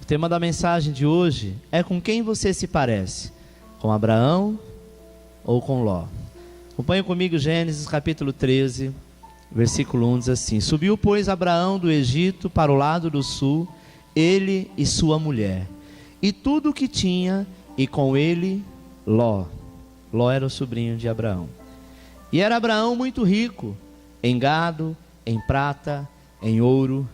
O tema da mensagem de hoje é: com quem você se parece? Com Abraão ou com Ló? Acompanhe comigo Gênesis capítulo 13, versículo 1, diz assim: Subiu, pois, Abraão do Egito para o lado do sul, ele e sua mulher, e tudo o que tinha, e com ele Ló. Ló era o sobrinho de Abraão. E era Abraão muito rico, em gado, em prata, em ouro,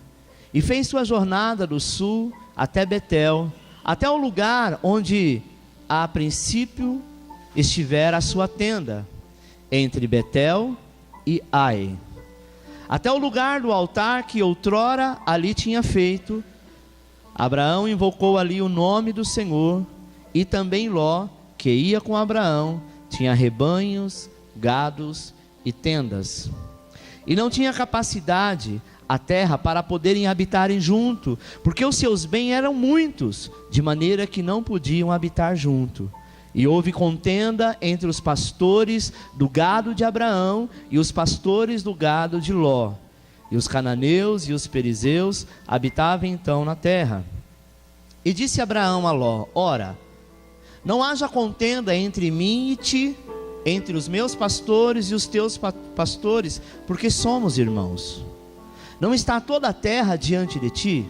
e fez sua jornada do sul até Betel, até o lugar onde a princípio estivera a sua tenda, entre Betel e Ai, até o lugar do altar que outrora ali tinha feito. Abraão invocou ali o nome do Senhor, e também Ló, que ia com Abraão, tinha rebanhos, gados e tendas, e não tinha capacidade a terra para poderem habitarem junto, porque os seus bens eram muitos, de maneira que não podiam habitar junto. E houve contenda entre os pastores do gado de Abraão e os pastores do gado de Ló. E os cananeus e os perizeus habitavam então na terra. E disse Abraão a Ló: Ora, não haja contenda entre mim e ti, entre os meus pastores e os teus pastores, porque somos irmãos. Não está toda a terra diante de ti?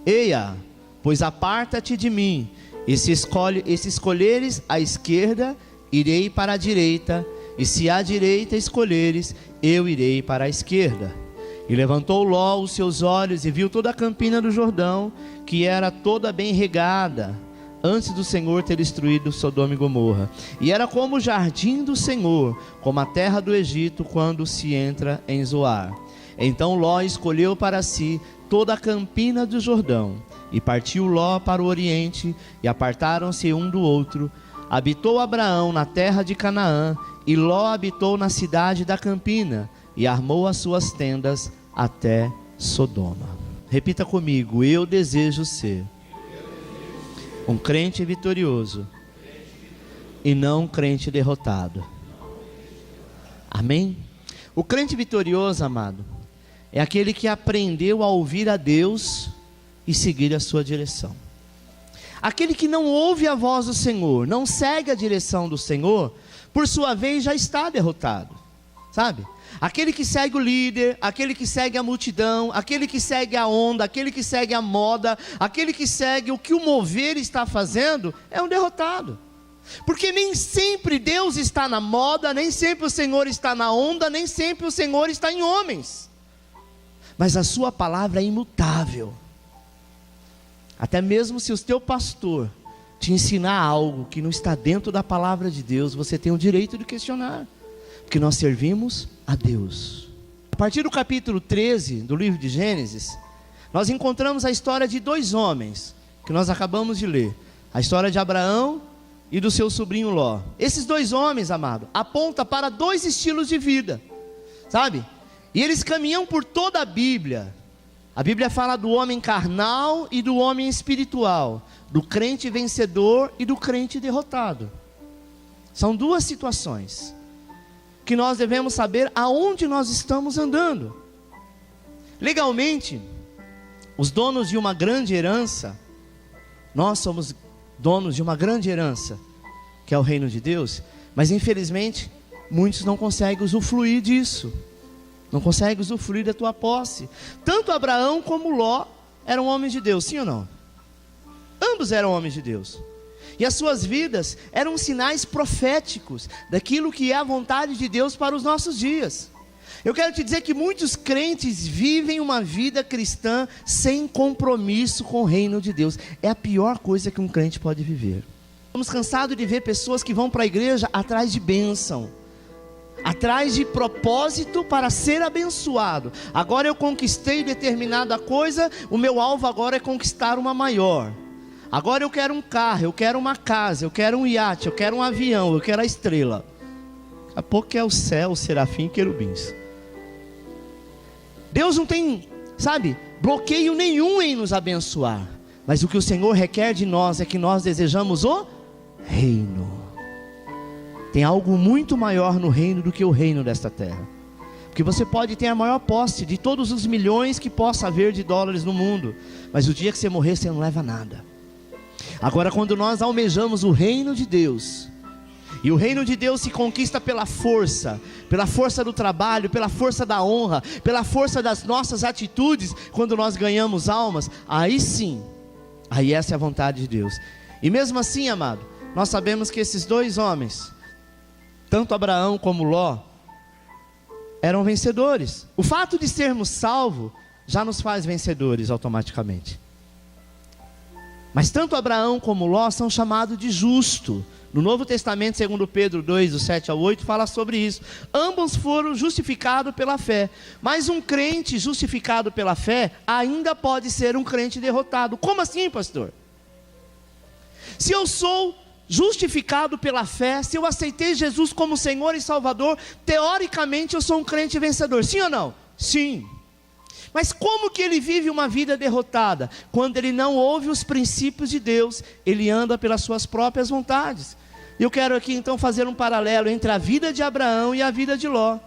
Eia, pois aparta-te de mim, e se escolheres a esquerda, irei para a direita, e se à direita escolheres, eu irei para a esquerda. E levantou Ló os seus olhos e viu toda a campina do Jordão, que era toda bem regada, antes do Senhor ter destruído Sodoma e Gomorra. E era como o jardim do Senhor, como a terra do Egito, quando se entra em Zoar. Então Ló escolheu para si toda a campina do Jordão, e partiu Ló para o oriente, e apartaram-se um do outro. Habitou Abraão na terra de Canaã, e Ló habitou na cidade da campina, e armou as suas tendas até Sodoma. Repita comigo: eu desejo ser um crente vitorioso e não um crente derrotado. Amém? O crente vitorioso, amado, é aquele que aprendeu a ouvir a Deus e seguir a sua direção. Aquele que não ouve a voz do Senhor, não segue a direção do Senhor, por sua vez já está derrotado, sabe? Aquele que segue o líder, aquele que segue a multidão, aquele que segue a onda, aquele que segue a moda, aquele que segue o que o mover está fazendo, é um derrotado. Porque nem sempre Deus está na moda, nem sempre o Senhor está na onda, nem sempre o Senhor está em homens. Mas a sua palavra é imutável. Até mesmo se o teu pastor te ensinar algo que não está dentro da palavra de Deus, você tem o direito de questionar, porque nós servimos a Deus. A partir do capítulo 13 do livro de Gênesis, nós encontramos a história de dois homens, que nós acabamos de ler. A história de Abraão e do seu sobrinho Ló. Esses dois homens, amado, apontam para dois estilos de vida, sabe? E eles caminham por toda a Bíblia. A Bíblia fala do homem carnal e do homem espiritual, do crente vencedor e do crente derrotado. São duas situações que nós devemos saber aonde nós estamos andando. Legalmente, os donos de uma grande herança, nós somos donos de uma grande herança, que é o reino de Deus, mas infelizmente, muitos não conseguem usufruir disso. Não consegue usufruir da tua posse. Tanto Abraão como Ló eram homens de Deus, sim ou não? Ambos eram homens de Deus. E as suas vidas eram sinais proféticos daquilo que é a vontade de Deus para os nossos dias. Eu quero te dizer que muitos crentes vivem uma vida cristã sem compromisso com o reino de Deus. É a pior coisa que um crente pode viver. Estamos cansados de ver pessoas que vão para a igreja atrás de bênção, atrás de propósito para ser abençoado. Agora eu conquistei determinada coisa, o meu alvo agora é conquistar uma maior. Agora eu quero um carro, eu quero uma casa, eu quero um iate, eu quero um avião, eu quero a estrela. Daqui a pouco é o céu, o serafim e querubins. Deus não tem, sabe, bloqueio nenhum em nos abençoar. Mas o que o Senhor requer de nós é que nós desejamos o reino. Tem algo muito maior no reino do que o reino desta terra. Porque você pode ter a maior posse de todos os milhões que possa haver de dólares no mundo, mas o dia que você morrer, você não leva nada. Agora, quando nós almejamos o reino de Deus, e o reino de Deus se conquista pela força do trabalho, pela força da honra, pela força das nossas atitudes, quando nós ganhamos almas, aí sim, aí essa é a vontade de Deus. E mesmo assim, amado, nós sabemos que esses dois homens, tanto Abraão como Ló, eram vencedores. O fato de sermos salvos já nos faz vencedores automaticamente. Mas tanto Abraão como Ló são chamados de justo. No Novo Testamento, segundo Pedro 2, do 7 ao 8, fala sobre isso. Ambos foram justificados pela fé. Mas um crente justificado pela fé ainda pode ser um crente derrotado. Como assim, pastor? Se eu sou justificado pela fé, se eu aceitei Jesus como Senhor e Salvador, teoricamente eu sou um crente vencedor. Sim ou não? Sim. Mas como que ele vive uma vida derrotada? Quando ele não ouve os princípios de Deus, ele anda pelas suas próprias vontades. Eu quero aqui então fazer um paralelo entre a vida de Abraão e a vida de Ló,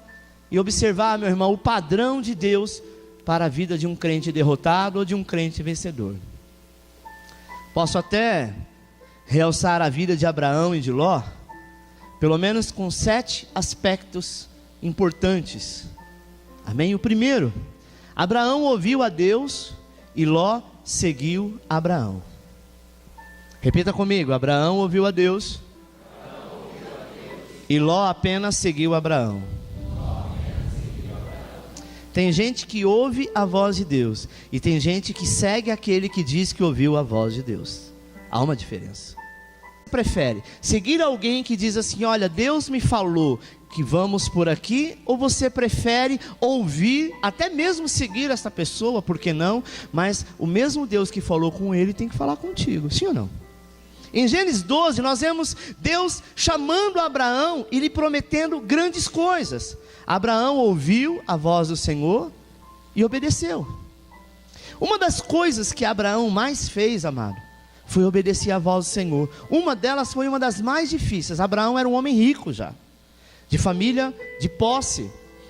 e observar, meu irmão, o padrão de Deus para a vida de um crente derrotado ou de um crente vencedor. Posso até realçar a vida de Abraão e de Ló, pelo menos com 7 aspectos importantes. Amém? O primeiro: Abraão ouviu a Deus e Ló seguiu Abraão. Repita comigo: Abraão ouviu a Deus e Ló apenas seguiu Abraão. Tem gente que ouve a voz de Deus e tem gente que segue aquele que diz que ouviu a voz de Deus. Há uma diferença. Você prefere seguir alguém que diz assim: olha, Deus me falou que vamos por aqui, ou você prefere ouvir, até mesmo seguir essa pessoa, por que não? Mas o mesmo Deus que falou com ele tem que falar contigo, sim ou não? Em Gênesis 12 nós vemos Deus chamando Abraão e lhe prometendo grandes coisas. Abraão ouviu a voz do Senhor e obedeceu. Uma das coisas que Abraão mais fez, amado, foi obedecer à voz do Senhor. Uma delas foi uma das mais difíceis. Abraão era um homem rico já, de família, de posse.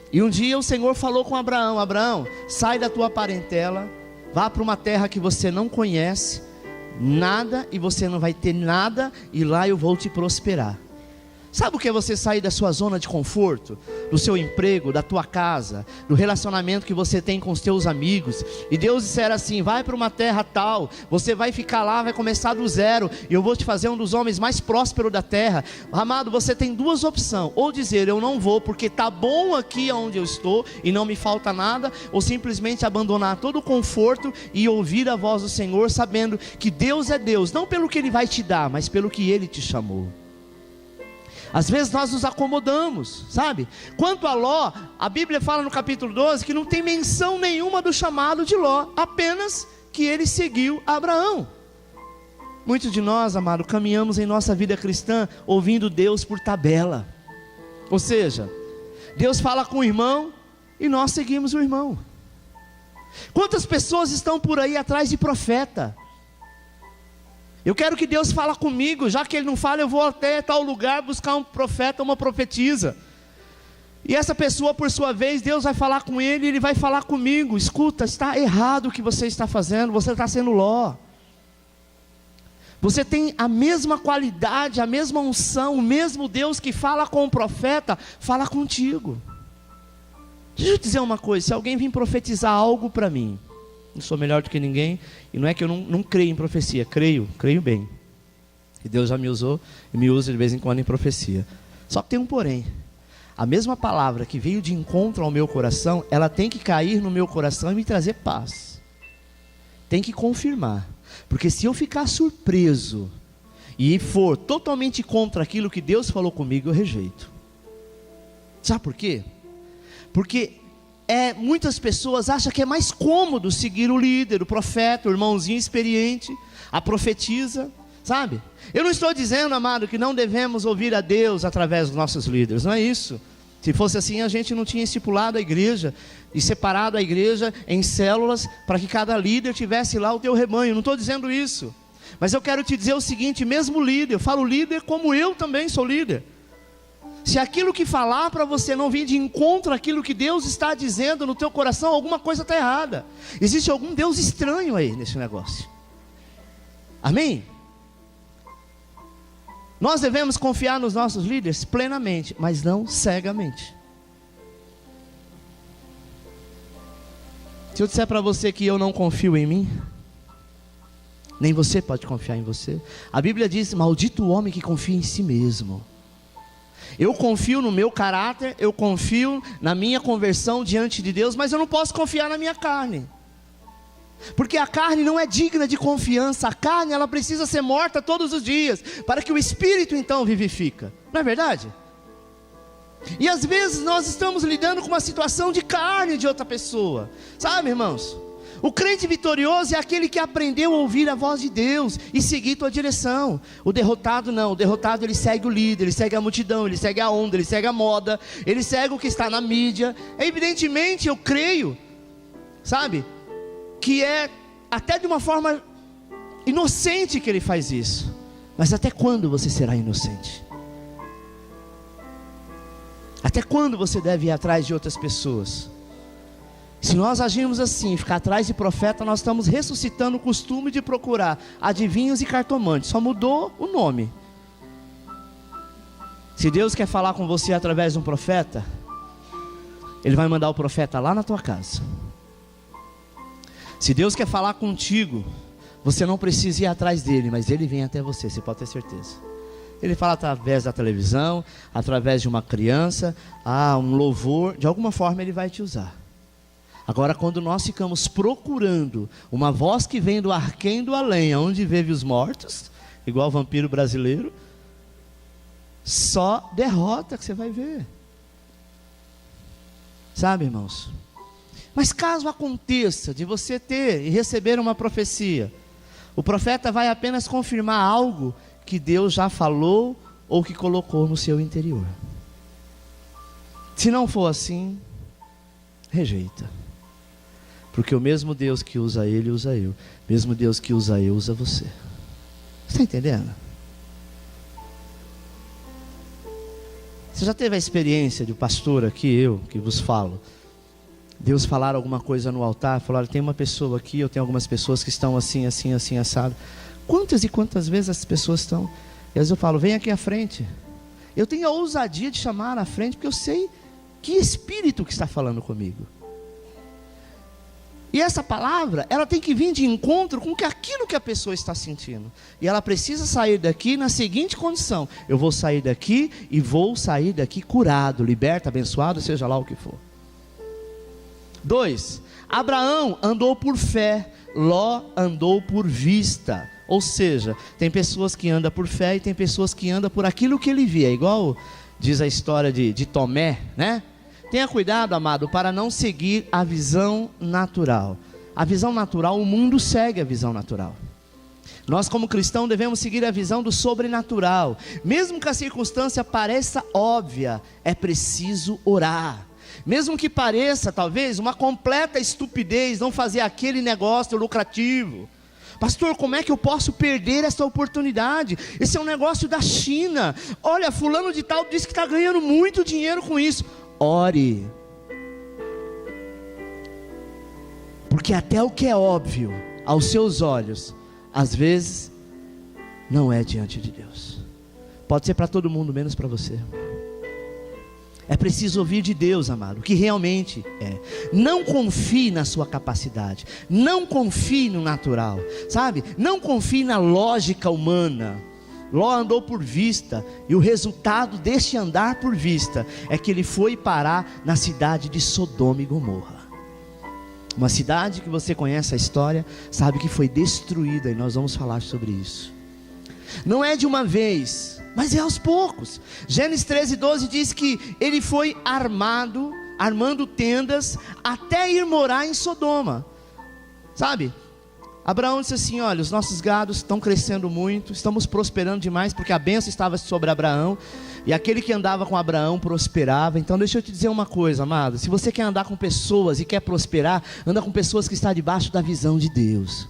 E um dia o Senhor falou com Abraão: Abraão, sai da tua parentela, vá para uma terra que você não conhece nada, e você não vai ter nada, e lá eu vou te prosperar. Sabe o que é você sair da sua zona de conforto, do seu emprego, da tua casa, do relacionamento que você tem com os teus amigos, e Deus disser assim: vai para uma terra tal, você vai ficar lá, vai começar do zero, e eu vou te fazer um dos homens mais prósperos da terra. Amado, você tem duas opções: ou dizer eu não vou porque está bom aqui onde eu estou e não me falta nada, ou simplesmente abandonar todo o conforto e ouvir a voz do Senhor, sabendo que Deus é Deus, não pelo que Ele vai te dar, mas pelo que Ele te chamou. Às vezes nós nos acomodamos, sabe? Quanto a Ló, a Bíblia fala no capítulo 12 que não tem menção nenhuma do chamado de Ló, apenas que ele seguiu Abraão. Muitos de nós, amado, caminhamos em nossa vida cristã ouvindo Deus por tabela. Ou seja, Deus fala com o irmão e nós seguimos o irmão. Quantas pessoas estão por aí atrás de profeta? Eu quero que Deus fale comigo, já que Ele não fala, eu vou até tal lugar buscar um profeta, uma profetisa. E essa pessoa, por sua vez, Deus vai falar com ele e ele vai falar comigo: escuta, está errado o que você está fazendo, você está sendo Ló. Você tem a mesma qualidade, a mesma unção, o mesmo Deus que fala com o profeta, fala contigo. Deixa eu dizer uma coisa: se alguém vir profetizar algo para mim, não sou melhor do que ninguém, e não é que eu não creio em profecia, creio bem, e Deus já me usou e me usa de vez em quando em profecia. Só que tem um porém: a mesma palavra que veio de encontro ao meu coração, ela tem que cair no meu coração e me trazer paz, tem que confirmar. Porque se eu ficar surpreso e for totalmente contra aquilo que Deus falou comigo, eu rejeito. Sabe por quê? Porque muitas pessoas acham que é mais cômodo seguir o líder, o profeta, o irmãozinho experiente, a profetisa, sabe? Eu não estou dizendo, amado, que não devemos ouvir a Deus através dos nossos líderes, não é isso. Se fosse assim, a gente não tinha estipulado a igreja e separado a igreja em células para que cada líder tivesse lá o teu rebanho. Não estou dizendo isso, mas eu quero te dizer o seguinte: mesmo líder, eu falo líder como eu também sou líder. Se aquilo que falar para você não vir de encontro àquilo que Deus está dizendo no teu coração, alguma coisa está errada. Existe algum Deus estranho aí nesse negócio. Amém? Nós devemos confiar nos nossos líderes plenamente, mas não cegamente. Se eu disser para você que eu não confio em mim, nem você pode confiar em você. A Bíblia diz: maldito o homem que confia em si mesmo. Eu confio no meu caráter, eu confio na minha conversão diante de Deus, mas eu não posso confiar na minha carne. Porque a carne não é digna de confiança. A carne, ela precisa ser morta todos os dias, para que o Espírito então vivifica. Não é verdade? E às vezes nós estamos lidando com uma situação de carne de outra pessoa. Sabe, irmãos? O crente vitorioso é aquele que aprendeu a ouvir a voz de Deus e seguir tua direção. O derrotado não. O derrotado, ele segue o líder, ele segue a multidão, ele segue a onda, ele segue a moda, ele segue o que está na mídia. Evidentemente eu creio, sabe, que é até de uma forma inocente que ele faz isso. Mas até quando você será inocente? Até quando você deve ir atrás de outras pessoas? Se nós agirmos assim, ficar atrás de profeta, nós estamos ressuscitando o costume de procurar adivinhos e cartomantes. Só mudou o nome. Se Deus quer falar com você através de um profeta, Ele vai mandar o profeta lá na tua casa. Se Deus quer falar contigo, você não precisa ir atrás dele, mas ele vem até você, você pode ter certeza. Ele fala através da televisão, através de uma criança, um louvor, de alguma forma ele vai te usar. Agora, quando nós ficamos procurando uma voz que vem do arquém do além, onde vive os mortos, igual o vampiro brasileiro, só derrota que você vai ver. Sabe, irmãos? Mas caso aconteça de você ter e receber uma profecia, o profeta vai apenas confirmar algo que Deus já falou ou que colocou no seu interior. Se não for assim, rejeita. Porque o mesmo Deus que usa ele, usa eu. O mesmo Deus que usa eu, usa você. Está entendendo? Você já teve a experiência de um pastor aqui, eu que vos falo, Deus falar alguma coisa no altar, falar, tem uma pessoa aqui, eu tenho algumas pessoas que estão assim, assim, assim, assado. Quantas e quantas vezes as pessoas estão? E às vezes eu falo, vem aqui à frente. Eu tenho a ousadia de chamar à frente, porque eu sei que espírito que está falando comigo. E essa palavra, ela tem que vir de encontro com aquilo que a pessoa está sentindo. E ela precisa sair daqui na seguinte condição: eu vou sair daqui e vou sair daqui curado, liberto, abençoado, seja lá o que for. 2. Abraão andou por fé, Ló andou por vista. Ou seja, tem pessoas que andam por fé e tem pessoas que andam por aquilo que ele via. Igual diz a história de Tomé, né? Tenha cuidado, amado, para não seguir a visão natural. A visão natural, o mundo segue a visão natural. Nós como cristãos devemos seguir a visão do sobrenatural. Mesmo que a circunstância pareça óbvia, é preciso orar. Mesmo que pareça talvez uma completa estupidez não fazer aquele negócio lucrativo. Pastor, como é que eu posso perder essa oportunidade? Esse é um negócio da China. Olha, fulano de tal disse que está ganhando muito dinheiro com isso. Ore. Porque até o que é óbvio aos seus olhos, às vezes não é diante de Deus. Pode ser para todo mundo, menos para você. É preciso ouvir de Deus, amado, o que realmente é. Não confie na sua capacidade. Não confie no natural, sabe? Não confie na lógica humana. Ló andou por vista, e o resultado deste andar por vista é que ele foi parar na cidade de Sodoma e Gomorra. Uma cidade que você conhece a história, sabe que foi destruída, e nós vamos falar sobre isso. Não é de uma vez, mas é aos poucos. Gênesis 13:12 diz que ele foi armando tendas, até ir morar em Sodoma. Sabe? Abraão disse assim, olha, os nossos gados estão crescendo muito, estamos prosperando demais, porque a bênção estava sobre Abraão, e aquele que andava com Abraão prosperava. Então deixa eu te dizer uma coisa, amado, se você quer andar com pessoas e quer prosperar, anda com pessoas que estão debaixo da visão de Deus.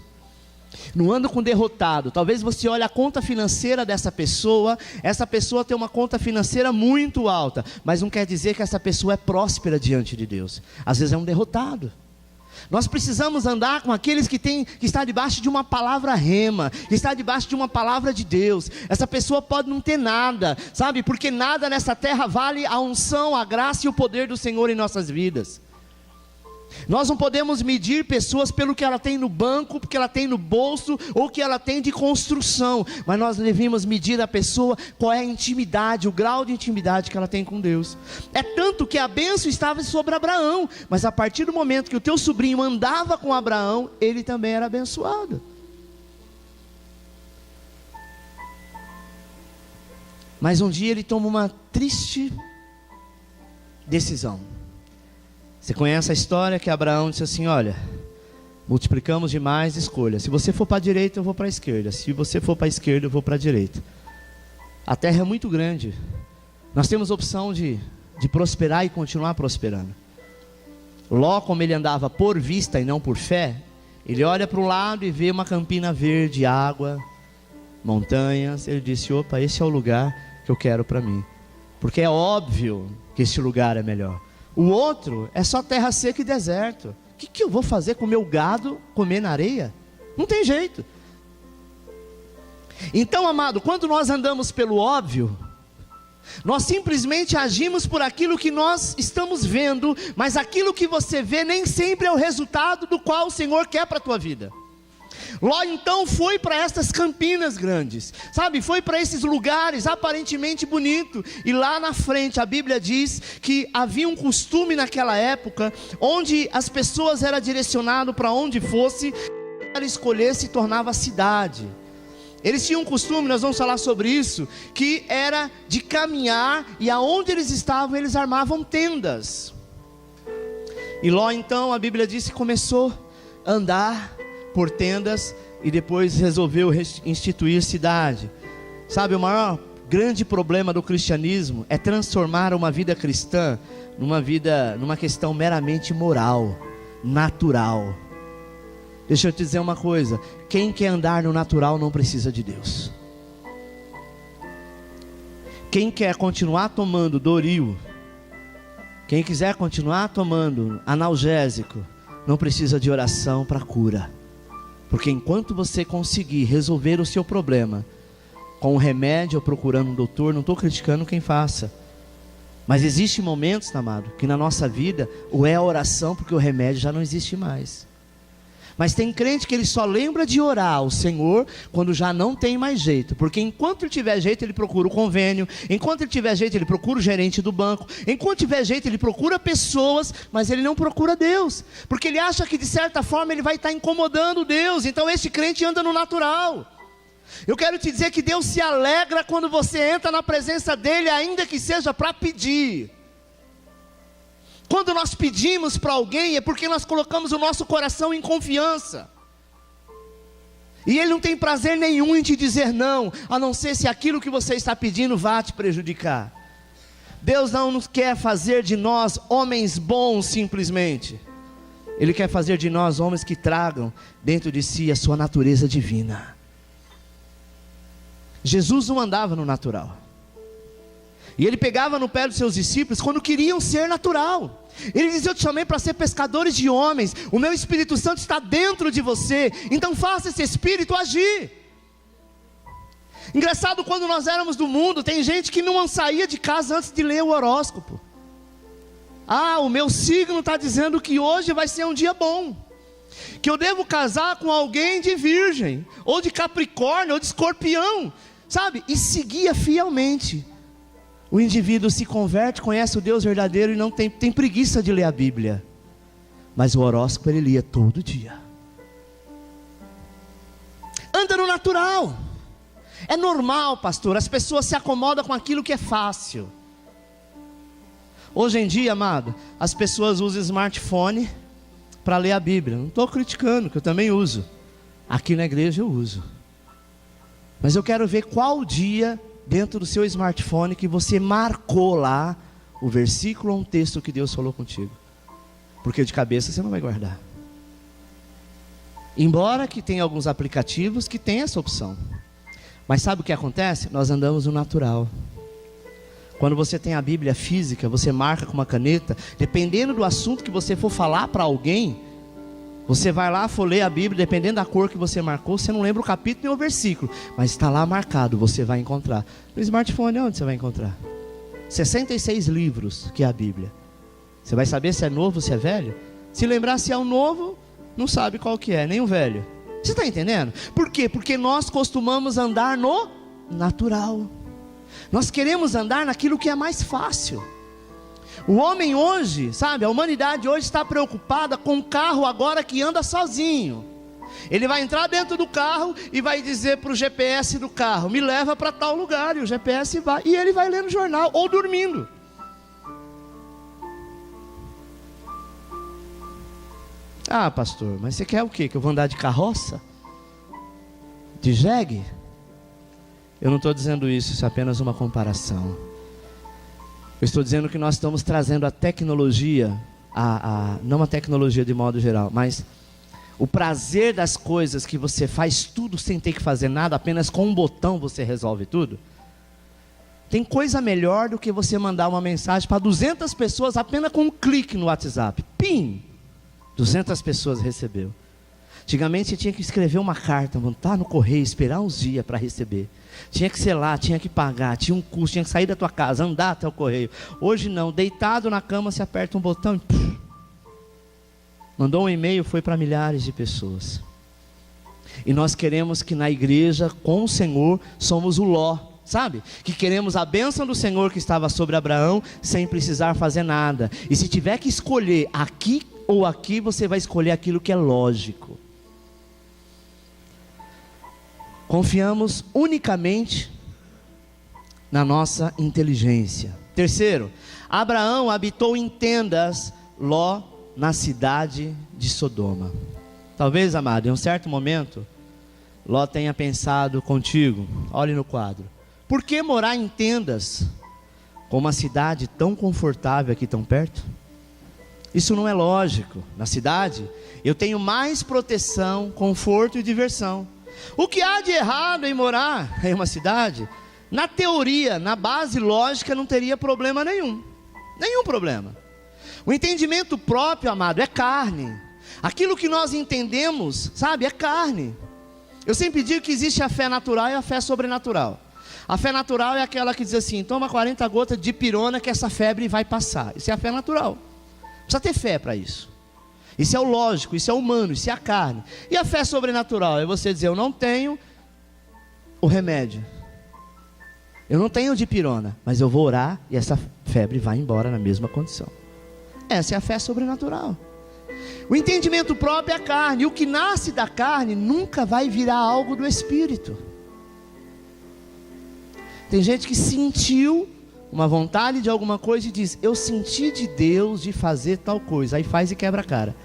Não ando com derrotado. Talvez você olhe a conta financeira dessa pessoa, essa pessoa tem uma conta financeira muito alta, mas não quer dizer que essa pessoa é próspera diante de Deus. Às vezes é um derrotado. Nós precisamos andar com aqueles que está debaixo de uma palavra rema, que está debaixo de uma palavra de Deus. Essa pessoa pode não ter nada, sabe? Porque nada nessa terra vale a unção, a graça e o poder do Senhor em nossas vidas. Nós não podemos medir pessoas pelo que ela tem no banco, porque ela tem no bolso, ou que ela tem de construção. Mas nós devemos medir a pessoa, qual é a intimidade, o grau de intimidade que ela tem com Deus. É tanto que a bênção estava sobre Abraão, mas a partir do momento que o teu sobrinho andava com Abraão, ele também era abençoado. Mas um dia ele toma uma triste decisão. Você conhece a história que Abraão disse assim: olha, multiplicamos demais, escolha. Se você for para a direita, eu vou para a esquerda. Se você for para a esquerda, eu vou para a direita. A terra é muito grande. Nós temos a opção de prosperar e continuar prosperando. Ló, como ele andava por vista e não por fé, ele olha para o lado e vê uma campina verde, água, montanhas. Ele disse: opa, esse é o lugar que eu quero para mim. Porque é óbvio que esse lugar é melhor. O outro é só terra seca e deserto. O que eu vou fazer com o meu gado comer na areia? Não tem jeito. Então, amado, quando nós andamos pelo óbvio, nós simplesmente agimos por aquilo que nós estamos vendo, mas aquilo que você vê nem sempre é o resultado do qual o Senhor quer para a tua vida. Ló então foi para essas campinas grandes, sabe, foi para esses lugares aparentemente bonitos, e lá na frente a Bíblia diz que havia um costume naquela época, onde as pessoas eram direcionadas para onde fosse, para escolher se tornava cidade. Eles tinham um costume, nós vamos falar sobre isso, que era de caminhar, e aonde eles estavam, eles armavam tendas. E Ló então, a Bíblia diz que começou a andar por tendas, e depois resolveu instituir cidade. Sabe, o maior grande problema do cristianismo é transformar uma vida cristã numa questão meramente moral, natural. Deixa eu te dizer uma coisa: quem quer andar no natural não precisa de Deus. Quem quer continuar tomando Doril, quem quiser continuar tomando analgésico, não precisa de oração para cura. Porque enquanto você conseguir resolver o seu problema com um remédio ou procurando um doutor, não estou criticando quem faça, mas existem momentos, amado, que na nossa vida ou é a oração, porque o remédio já não existe mais. Mas tem crente que ele só lembra de orar ao Senhor quando já não tem mais jeito. Porque enquanto ele tiver jeito, ele procura o convênio. Enquanto ele tiver jeito, ele procura o gerente do banco. Enquanto tiver jeito, ele procura pessoas, mas ele não procura Deus. Porque ele acha que de certa forma ele vai estar incomodando Deus. Então esse crente anda no natural. Eu quero te dizer que Deus se alegra quando você entra na presença dEle, ainda que seja para pedir. Quando nós pedimos para alguém, é porque nós colocamos o nosso coração em confiança. E Ele não tem prazer nenhum em te dizer não, a não ser se aquilo que você está pedindo vai te prejudicar. Deus não nos quer fazer de nós homens bons simplesmente. Ele quer fazer de nós homens que tragam dentro de si a sua natureza divina. Jesus não andava no natural. E Ele pegava no pé dos seus discípulos quando queriam ser natural. Ele dizia: eu te chamei para ser pescadores de homens. O meu Espírito Santo está dentro de você, então faça esse Espírito agir. Engraçado, quando nós éramos do mundo, tem gente que não saía de casa antes de ler o horóscopo. Ah, o meu signo está dizendo que hoje vai ser um dia bom, que eu devo casar com alguém de virgem, ou de capricórnio, ou de escorpião, sabe, e seguia fielmente. O indivíduo se converte, conhece o Deus verdadeiro e não tem preguiça de ler a Bíblia. Mas o horóscopo ele lia todo dia. Anda no natural. É normal, pastor, as pessoas se acomodam com aquilo que é fácil. Hoje em dia, amado, as pessoas usam smartphone para ler a Bíblia. Não estou criticando, que eu também uso. Aqui na igreja eu uso. Mas eu quero ver qual dia dentro do seu smartphone que você marcou lá o versículo ou um texto que Deus falou contigo. Porque de cabeça você não vai guardar. Embora que tenha alguns aplicativos que tem essa opção. Mas sabe o que acontece? Nós andamos no natural. Quando você tem a Bíblia física, você marca com uma caneta, dependendo do assunto que você for falar para alguém, você vai lá, for ler a Bíblia, dependendo da cor que você marcou, você não lembra o capítulo nem o versículo, mas está lá marcado, você vai encontrar. No smartphone, onde você vai encontrar? 66 livros que é a Bíblia. Você vai saber se é novo, se é velho? Se lembrar se é o novo, não sabe qual que é, nem o velho. Você está entendendo? Por quê? Porque nós costumamos andar no natural. Nós queremos andar naquilo que é mais fácil. O homem hoje, sabe, a humanidade hoje está preocupada com o carro agora que anda sozinho. Ele vai entrar dentro do carro e vai dizer para o GPS do carro: me leva para tal lugar, e o GPS vai, e ele vai lendo jornal ou dormindo. Ah, pastor, mas você quer o quê? Que eu vou andar de carroça? De jegue? Eu não estou dizendo isso, isso é apenas uma comparação. Eu estou dizendo que nós estamos trazendo a tecnologia, não a tecnologia de modo geral, mas o prazer das coisas, que você faz tudo sem ter que fazer nada, apenas com um botão você resolve tudo. Tem coisa melhor do que você mandar uma mensagem para 200 pessoas apenas com um clique no WhatsApp. Pim! 200 pessoas recebeu. Antigamente você tinha que escrever uma carta, montar no correio, esperar uns dias para receber. Tinha que ser lá, tinha que pagar, tinha um custo, tinha que sair da tua casa, andar até o correio. Hoje não, deitado na cama, você aperta um botão e mandou um e-mail, foi para milhares de pessoas. E nós queremos que na igreja, com o Senhor, somos o Ló, sabe? Que queremos a bênção do Senhor que estava sobre Abraão, sem precisar fazer nada. E se tiver que escolher aqui ou aqui, você vai escolher aquilo que é lógico. Confiamos unicamente na nossa inteligência. Terceiro, Abraão habitou em tendas, Ló na cidade de Sodoma. Talvez, amado, em um certo momento, Ló tenha pensado contigo, olhe no quadro: por que morar em tendas com uma cidade tão confortável aqui tão perto? Isso não é lógico. Na cidade eu tenho mais proteção, conforto e diversão. O que há de errado em morar em uma cidade? Na teoria, na base lógica, não teria problema nenhum. Nenhum problema. O entendimento próprio, amado, é carne. Aquilo que nós entendemos, sabe, é carne. Eu sempre digo que existe a fé natural e a fé sobrenatural. A fé natural é aquela que diz assim: toma 40 gotas de pirona que essa febre vai passar. Isso é a fé natural. Precisa ter fé para isso. Isso é o lógico, isso é o humano, isso é a carne. E a fé sobrenatural é você dizer: eu não tenho o remédio, eu não tenho dipirona, mas eu vou orar e essa febre vai embora na mesma condição. Essa é a fé sobrenatural. O entendimento próprio é a carne. E o que nasce da carne nunca vai virar algo do Espírito. Tem gente que sentiu uma vontade de alguma coisa e diz: eu senti de Deus de fazer tal coisa. Aí faz e quebra a cara.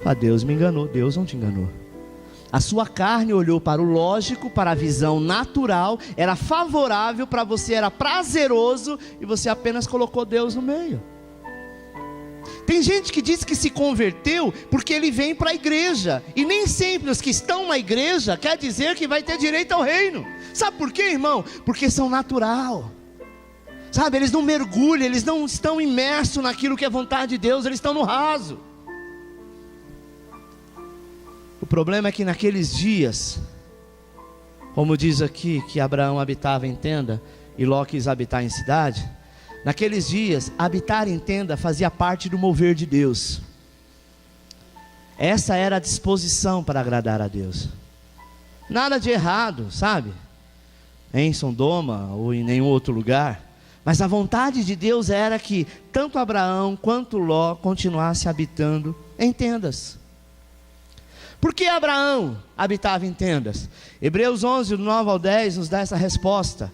Fala: Deus me enganou. Deus não te enganou. A sua carne olhou para o lógico, para a visão natural, era favorável para você, era prazeroso, e você apenas colocou Deus no meio. Tem gente que diz que se converteu porque ele vem para a igreja, e nem sempre os que estão na igreja quer dizer que vai ter direito ao reino. Sabe por quê, irmão? Porque são natural. Sabe, eles não mergulham, eles não estão imersos naquilo que é vontade de Deus, eles estão no raso. O problema é que naqueles dias, como diz aqui que Abraão habitava em tenda e Ló quis habitar em cidade, naqueles dias, habitar em tenda fazia parte do mover de Deus. Essa era a disposição para agradar a Deus. Nada de errado, sabe, em Sodoma ou em nenhum outro lugar. Mas a vontade de Deus era que tanto Abraão quanto Ló continuassem habitando em tendas. Por que Abraão habitava em tendas? Hebreus 11, do 9 ao 10, nos dá essa resposta.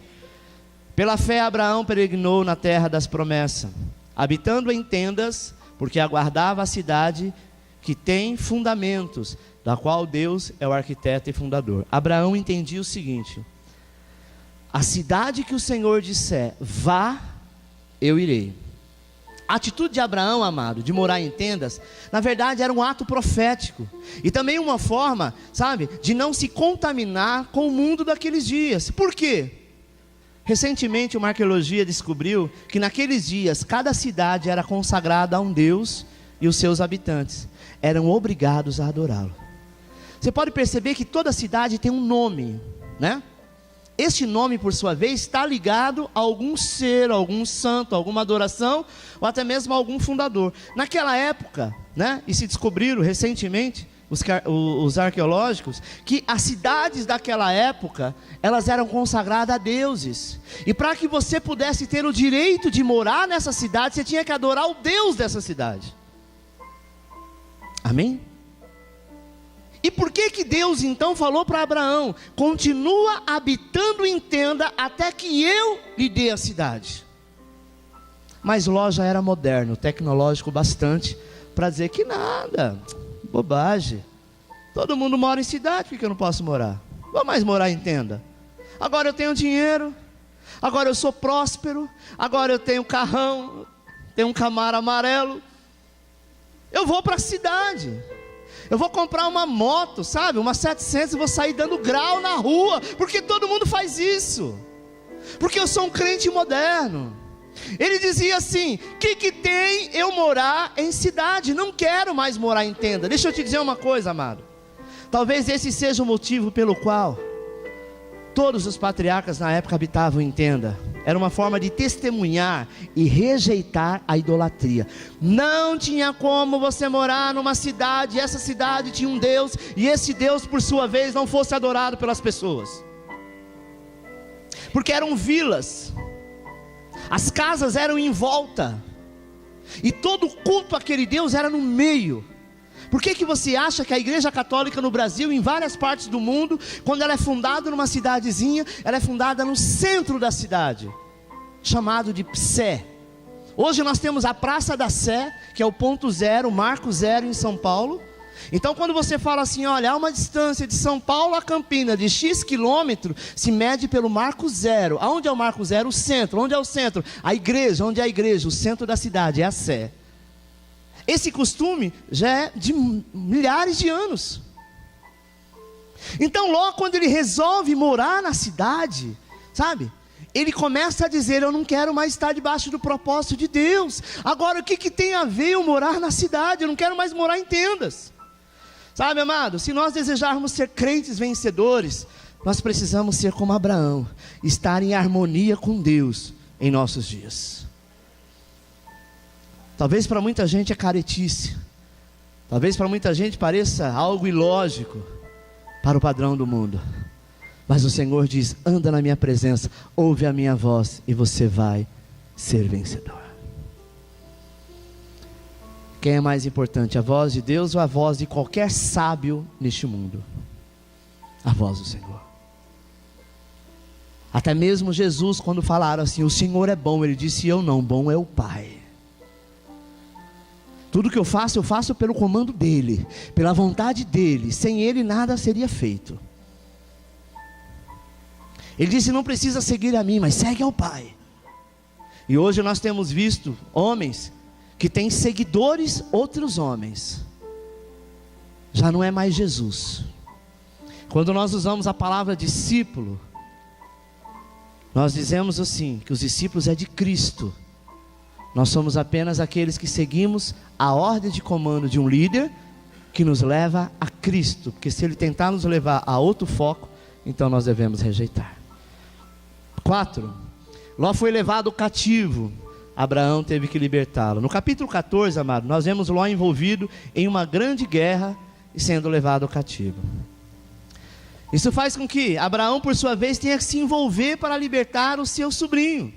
Pela fé Abraão peregrinou na terra das promessas, habitando em tendas, porque aguardava a cidade que tem fundamentos, da qual Deus é o arquiteto e fundador. Abraão entendia o seguinte: a cidade que o Senhor disser, vá, eu irei. A atitude de Abraão, amado, de morar em tendas, na verdade era um ato profético. E também uma forma, sabe, de não se contaminar com o mundo daqueles dias. Por quê? Recentemente uma arqueologia descobriu que naqueles dias cada cidade era consagrada a um Deus e os seus habitantes eram obrigados a adorá-lo. Você pode perceber que toda cidade tem um nome, né? Este nome, por sua vez, está ligado a algum ser, a algum santo, a alguma adoração, ou até mesmo a algum fundador. Naquela época, né, e se descobriram recentemente, os arqueológicos, que as cidades daquela época, elas eram consagradas a deuses. E para que você pudesse ter o direito de morar nessa cidade, você tinha que adorar o Deus dessa cidade. Amém? E por que Deus então falou para Abraão: continua habitando em tenda até que eu lhe dê a cidade? Mas Ló já era moderno, tecnológico bastante, para dizer que nada, bobagem. Todo mundo mora em cidade, por que eu não posso morar? Vou mais morar em tenda. Agora eu tenho dinheiro, agora eu sou próspero, agora eu tenho carrão, tenho um Camaro amarelo. Eu vou para a cidade. Eu vou comprar uma moto, sabe, uma 700, e vou sair dando grau na rua, porque todo mundo faz isso, porque eu sou um crente moderno. Ele dizia assim: que tem eu morar em cidade? Não quero mais morar em tenda. Deixa eu te dizer uma coisa, amado, talvez esse seja o motivo pelo qual todos os patriarcas na época habitavam em tenda. Era uma forma de testemunhar e rejeitar a idolatria. Não tinha como você morar numa cidade, e essa cidade tinha um Deus, e esse Deus por sua vez não fosse adorado pelas pessoas, porque eram vilas, as casas eram em volta, e todo culto àquele Deus era no meio. Por que você acha que a Igreja Católica no Brasil, em várias partes do mundo, quando ela é fundada numa cidadezinha, ela é fundada no centro da cidade, chamado de Sé? Hoje nós temos a Praça da Sé, que é o ponto zero, o marco zero em São Paulo. Então quando você fala assim, olha, há uma distância de São Paulo a Campinas de X quilômetros, se mede pelo marco zero. Aonde é o marco zero? O centro. Onde é o centro? A igreja. Onde é a igreja? O centro da cidade, é a Sé. Esse costume já é de milhares de anos. Então Ló, quando ele resolve morar na cidade, sabe, ele começa a dizer: eu não quero mais estar debaixo do propósito de Deus. Agora o que tem a ver eu morar na cidade? Eu não quero mais morar em tendas. Sabe, amado, se nós desejarmos ser crentes vencedores, nós precisamos ser como Abraão, estar em harmonia com Deus em nossos dias. Talvez para muita gente é caretice, talvez para muita gente pareça algo ilógico para o padrão do mundo, mas o Senhor diz: anda na minha presença, ouve a minha voz e você vai ser vencedor. Quem é mais importante, a voz de Deus ou a voz de qualquer sábio neste mundo? A voz do Senhor. Até mesmo Jesus, quando falaram assim: o Senhor é bom, ele disse: eu não, bom é o Pai. Tudo que eu faço pelo comando dEle, pela vontade dEle. Sem Ele nada seria feito. Ele disse: não precisa seguir a mim, mas segue ao Pai. E hoje nós temos visto homens que têm seguidores, outros homens. Já não é mais Jesus. Quando nós usamos a palavra discípulo, nós dizemos assim, que os discípulos é de Cristo. Nós somos apenas aqueles que seguimos a ordem de comando de um líder que nos leva a Cristo. Porque se ele tentar nos levar a outro foco, então nós devemos rejeitar. 4. Ló foi levado cativo. Abraão teve que libertá-lo. No capítulo 14, amado, nós vemos Ló envolvido em uma grande guerra e sendo levado cativo. Isso faz com que Abraão, por sua vez, tenha que se envolver para libertar o seu sobrinho.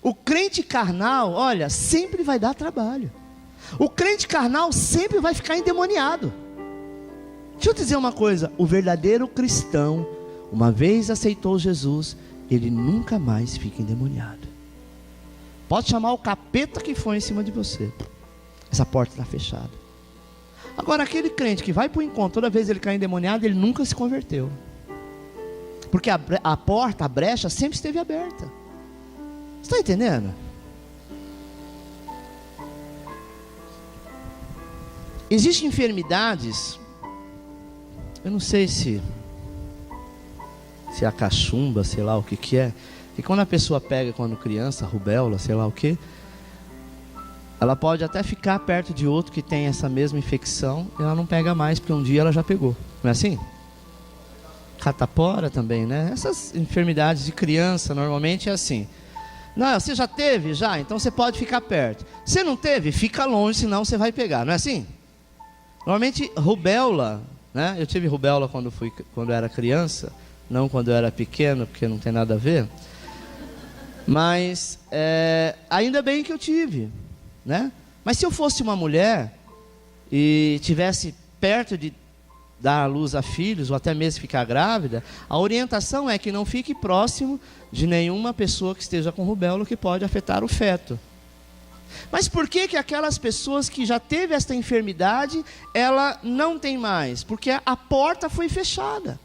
O crente carnal, olha, sempre vai dar trabalho. O crente carnal sempre vai ficar endemoniado. Deixa eu dizer uma coisa: o verdadeiro cristão, uma vez aceitou Jesus, ele nunca mais fica endemoniado. Pode chamar o capeta que for em cima de você, essa porta está fechada. Agora aquele crente que vai para o encontro, toda vez ele cai endemoniado, ele nunca se converteu. Porque a porta, a brecha sempre esteve aberta. Você está entendendo? Existem enfermidades, eu não sei se é a cachumba, sei lá o que é, que quando a pessoa pega quando criança, rubéola, sei lá o que, ela pode até ficar perto de outro que tem essa mesma infecção e ela não pega mais, porque um dia ela já pegou, não é assim? Catapora também, né? Essas enfermidades de criança normalmente é assim. Não, você já teve? Já, então você pode ficar perto. Você não teve? Fica longe, senão você vai pegar, não é assim? Normalmente rubéola, né? Eu tive rubéola quando eu era criança, não quando eu era pequeno, porque não tem nada a ver. Mas ainda bem que eu tive, né? Mas se eu fosse uma mulher e tivesse perto de dar à luz a filhos, ou até mesmo ficar grávida, a orientação é que não fique próximo de nenhuma pessoa que esteja com rubéola, que pode afetar o feto. Mas por que aquelas pessoas que já teve esta enfermidade, ela não tem mais? Porque a porta foi fechada.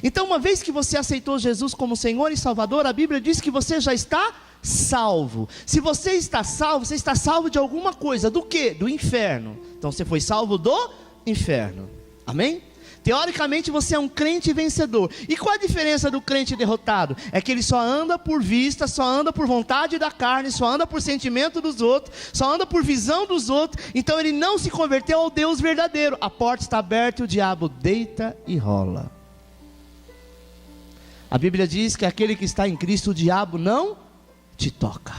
Então, uma vez que você aceitou Jesus como Senhor e Salvador, a Bíblia diz que você já está salvo. Se você está salvo de alguma coisa. Do quê? Do inferno. Então você foi salvo do inferno. Amém? Teoricamente você é um crente vencedor. E qual a diferença do crente derrotado? É que ele só anda por vista, só anda por vontade da carne, só anda por sentimento dos outros, só anda por visão dos outros. Então ele não se converteu ao Deus verdadeiro. A porta está aberta e o diabo deita e rola. A Bíblia diz que aquele que está em Cristo, o diabo não te toca.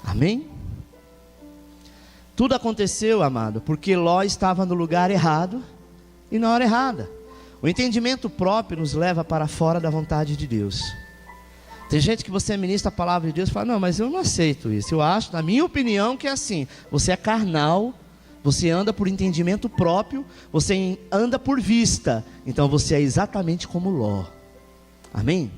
Amém? Tudo aconteceu, amado, porque Ló estava no lugar errado e na hora errada. O entendimento próprio nos leva para fora da vontade de Deus. Tem gente que você ministra a palavra de Deus e fala, não, mas eu não aceito isso. Eu acho, na minha opinião, que é assim. Você é carnal, você anda por entendimento próprio, você anda por vista. Então você é exatamente como Ló. Amém?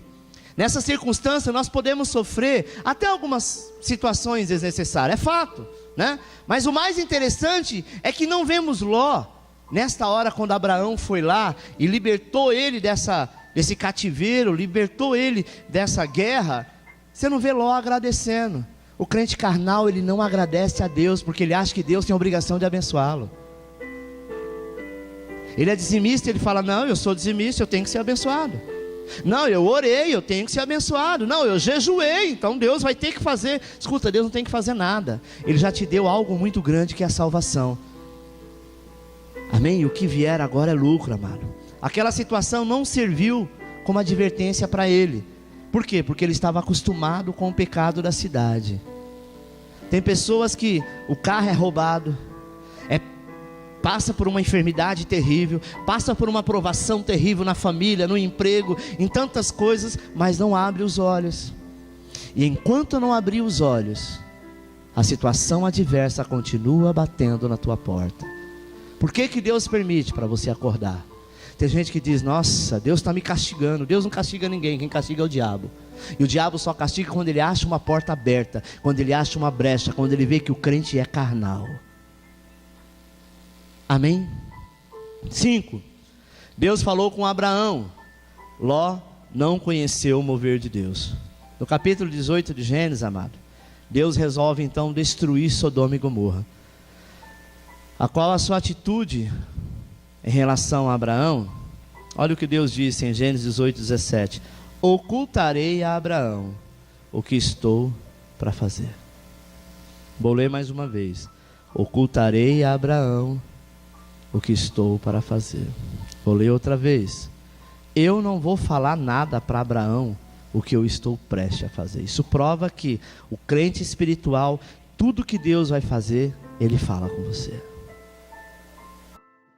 Nessa circunstância nós podemos sofrer até algumas situações desnecessárias, é fato, né? Mas o mais interessante é que não vemos Ló, nesta hora quando Abraão foi lá e libertou ele desse cativeiro, libertou ele dessa guerra, você não vê Ló agradecendo. O crente carnal, ele não agradece a Deus, porque ele acha que Deus tem a obrigação de abençoá-lo. Ele é dizimista, ele fala, não, eu sou dizimista, eu tenho que ser abençoado. Não, eu orei, eu tenho que ser abençoado. Não, eu jejuei, então Deus vai ter que fazer. Escuta, Deus não tem que fazer nada. Ele já te deu algo muito grande, que é a salvação. Amém? E o que vier agora é lucro, amado. Aquela situação não serviu como advertência para ele. Por quê? Porque ele estava acostumado com o pecado da cidade. Tem pessoas que o carro é roubado, passa por uma enfermidade terrível, passa por uma provação terrível na família, no emprego, em tantas coisas, mas não abre os olhos. E enquanto não abrir os olhos, a situação adversa continua batendo na tua porta. Por que Deus permite? Para você acordar. Tem gente que diz, nossa, Deus está me castigando. Deus não castiga ninguém, quem castiga é o diabo. E o diabo só castiga quando ele acha uma porta aberta, quando ele acha uma brecha, quando ele vê que o crente é carnal. Amém? 5. Deus falou com Abraão. Ló não conheceu o mover de Deus. No capítulo 18 de Gênesis, amado, Deus resolve então destruir Sodoma e Gomorra. A qual a sua atitude em relação a Abraão? Olha o que Deus disse em Gênesis 18, 17. Ocultarei a Abraão o que estou para fazer. Vou ler mais uma vez. Ocultarei a Abraão o que estou para fazer. Vou ler outra vez. Eu não vou falar nada para Abraão o que eu estou prestes a fazer. Isso prova que o crente espiritual, tudo que Deus vai fazer, ele fala com você.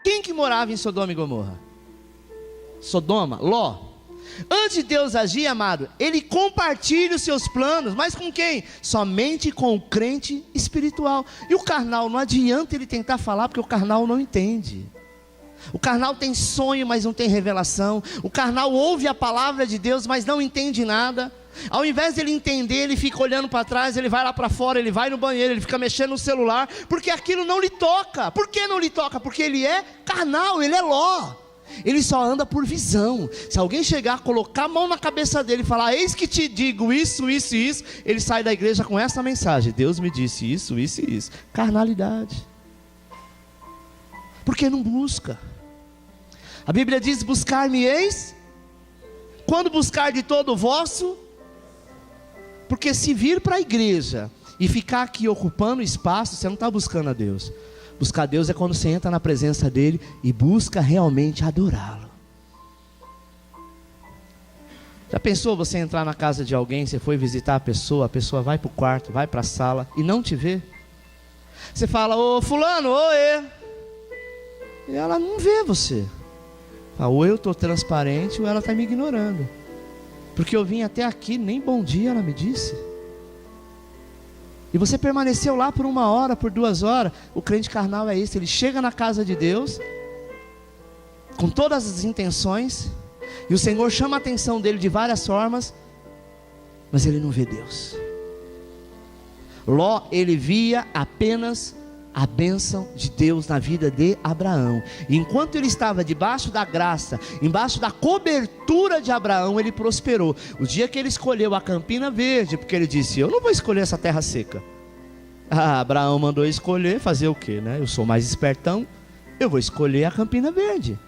Quem que morava em Sodoma e Gomorra? Sodoma, Ló. Antes de Deus agir, amado, ele compartilha os seus planos, mas com quem? Somente com o crente espiritual. E o carnal, não adianta ele tentar falar, porque o carnal não entende. O carnal tem sonho, mas não tem revelação. O carnal ouve a palavra de Deus, mas não entende nada. Ao invés de ele entender, ele fica olhando para trás, ele vai lá para fora, ele vai no banheiro, ele fica mexendo no celular, porque aquilo não lhe toca. Por que não lhe toca? Porque ele é carnal, ele é Ló. ele só anda por visão. Se alguém chegar, colocar a mão na cabeça dele e falar, eis que te digo isso, isso e isso, ele sai da igreja com essa mensagem: Deus me disse isso, isso e isso. Carnalidade. Porque não busca. A Bíblia diz: buscar-me-eis quando buscar de todo o vosso. Porque se vir para a igreja e ficar aqui ocupando espaço, você não está buscando a Deus. Buscar a Deus é quando você entra na presença dEle e busca realmente adorá-lo. Já pensou você entrar na casa de alguém, você foi visitar a pessoa vai para o quarto, vai para a sala e não te vê? Você fala: ô fulano, oi. E ela não vê você. Ou eu estou transparente ou ela está me ignorando. Porque eu vim até aqui, nem bom dia ela me disse. E você permaneceu lá por 1 hora, por 2 horas. O crente carnal é esse, ele chega na casa de Deus com todas as intenções, e o Senhor chama a atenção dele de várias formas, mas ele não vê Deus. Ló, ele via apenas a bênção de Deus na vida de Abraão. E enquanto ele estava debaixo da graça, embaixo da cobertura de Abraão, ele prosperou. O dia que ele escolheu a Campina Verde, porque ele disse: eu não vou escolher essa terra seca. Abraão mandou escolher, fazer o quê, né? Eu sou mais espertão, eu vou escolher a Campina Verde.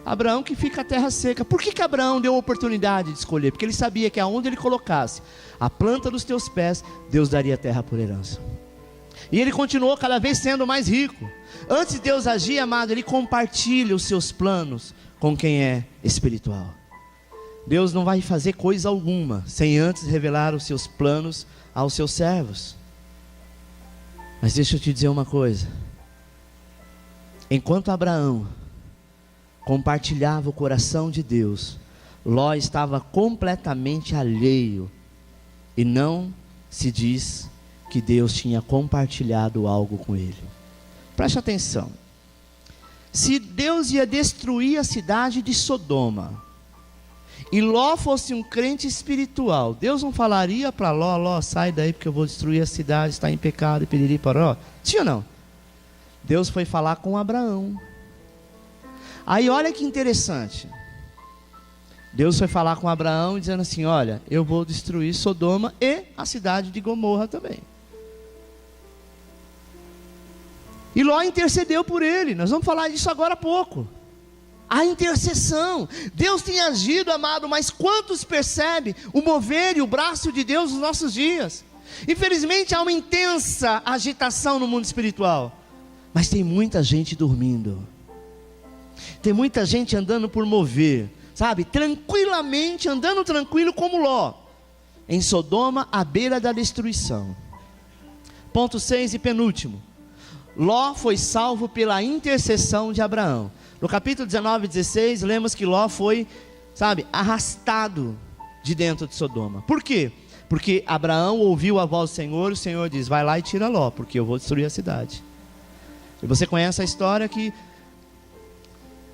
Abraão que fica a terra seca. Por que Abraão deu a oportunidade de escolher? Porque ele sabia que aonde ele colocasse a planta dos teus pés, Deus daria a terra por herança. E ele continuou cada vez sendo mais rico. Antes de Deus agir, amado, ele compartilha os seus planos com quem é espiritual. Deus não vai fazer coisa alguma sem antes revelar os seus planos aos seus servos. Mas deixa eu te dizer uma coisa: enquanto Abraão compartilhava o coração de Deus, Ló estava completamente alheio, e não se diz que Deus tinha compartilhado algo com ele. Preste atenção: se Deus ia destruir a cidade de Sodoma, e Ló fosse um crente espiritual, Deus não falaria para Ló: Ló, sai daí porque eu vou destruir a cidade, está em pecado, e piriri paró? Sim ou não? Deus foi falar com Abraão. Aí olha que interessante, Deus foi falar com Abraão dizendo assim: olha, eu vou destruir Sodoma e a cidade de Gomorra também. E Ló intercedeu por ele. Nós vamos falar disso agora há pouco. A intercessão. Deus tem agido, amado, mas quantos percebem o mover e o braço de Deus nos nossos dias? Infelizmente há uma intensa agitação no mundo espiritual, mas tem muita gente dormindo. Tem muita gente andando por mover, sabe, tranquilamente, andando tranquilo como Ló, em Sodoma, à beira da destruição. Ponto 6 e penúltimo: Ló foi salvo pela intercessão de Abraão. No capítulo 19 e 16, lemos que Ló foi, arrastado de dentro de Sodoma. Por quê? Porque Abraão ouviu a voz do Senhor, e o Senhor diz: vai lá e tira Ló, porque eu vou destruir a cidade. E você conhece a história que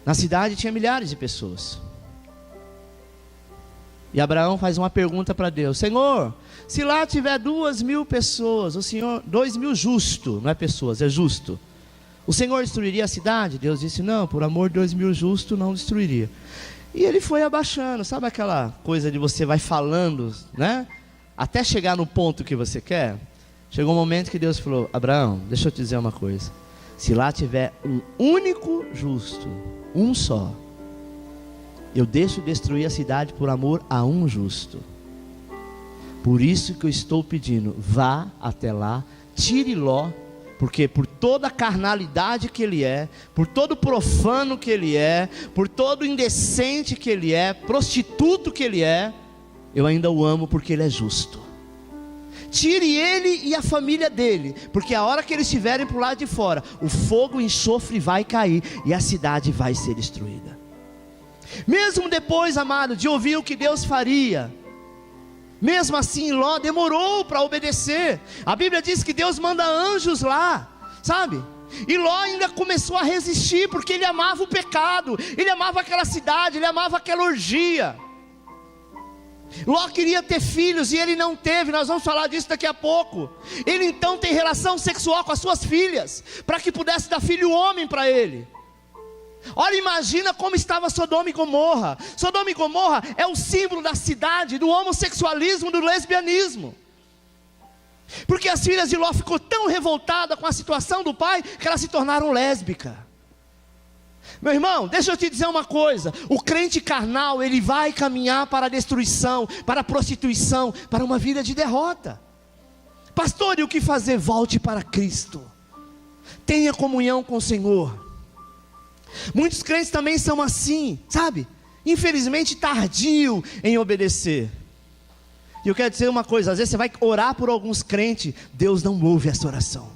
na cidade tinha milhares de pessoas. E Abraão faz uma pergunta para Deus: Senhor, se lá tiver 2.000 pessoas, o Senhor, 2.000 justo, não é pessoas, é justo, o Senhor destruiria a cidade? Deus disse: não, por amor de 2.000 justo não destruiria. E ele foi abaixando, sabe aquela coisa de você vai falando, né? Até chegar no ponto que você quer. Chegou um momento que Deus falou: Abraão, deixa eu te dizer uma coisa, se lá tiver um único justo, um só, eu deixo destruir a cidade por amor a um justo. Por isso que eu estou pedindo, vá até lá, tire Ló, porque por toda a carnalidade que ele é, por todo profano que ele é, por todo indecente que ele é, prostituto que ele é, eu ainda o amo porque ele é justo. Tire ele e a família dele, porque a hora que eles estiverem para o lado de fora, o fogo e o enxofre vai cair e a cidade vai ser destruída. Mesmo depois, amado, de ouvir o que Deus faria, mesmo assim Ló demorou para obedecer. A Bíblia diz que Deus manda anjos lá, sabe? E Ló ainda começou a resistir, porque ele amava o pecado, ele amava aquela cidade, ele amava aquela orgia. Ló queria ter filhos e ele não teve. Nós vamos falar disso daqui a pouco. Ele então tem relação sexual com as suas filhas, para que pudesse dar filho homem para ele. Olha, imagina como estava Sodoma e Gomorra. Sodoma e Gomorra é o símbolo da cidade, do homossexualismo, do lesbianismo. Porque as filhas de Ló ficou tão revoltada com a situação do pai, que elas se tornaram lésbicas. Meu irmão, deixa eu te dizer uma coisa. O crente carnal, ele vai caminhar para a destruição, para a prostituição, para uma vida de derrota. Pastor, e o que fazer? Volte para Cristo. Tenha comunhão com o Senhor. Muitos crentes também são assim, sabe? Infelizmente tardio em obedecer. E eu quero dizer uma coisa, às vezes você vai orar por alguns crentes, Deus não ouve essa oração,